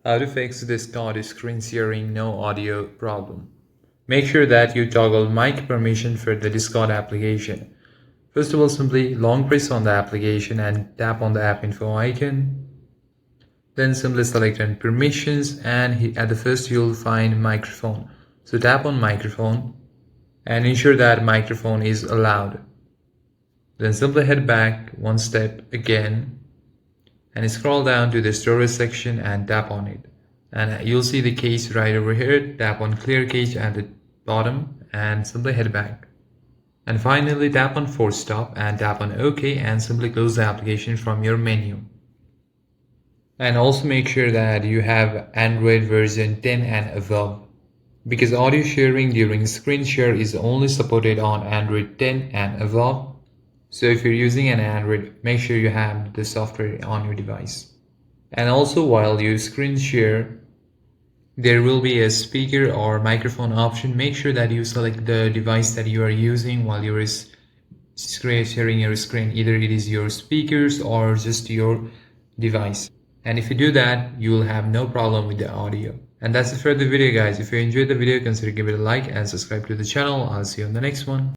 How to fix Discord screen sharing no audio problem. Make sure that you toggle mic permission for the Discord application. First of all, simply long press on the application and tap on the app info icon. Then simply select on permissions, and at the first you'll find microphone. So tap on microphone and ensure that microphone is allowed. Then simply head back one step again and scroll down to the storage section and tap on it, and you'll see the case right over here. Tap on clear cache at the bottom and simply head back, and finally tap on force stop and tap on OK and simply close the application from your menu. And also make sure that you have Android version 10 and above, because audio sharing during screen share is only supported on Android 10 and above. So if you're using an Android, make sure you have the software on your device. And also, while you screen share, there will be a speaker or microphone option. Make sure that you select the device that you are using while you're sharing your screen. Either it is your speakers or just your device. And if you do that, you will have no problem with the audio. And that's it for the video, guys. If you enjoyed the video, consider giving it a like and subscribe to the channel. I'll see you on the next one.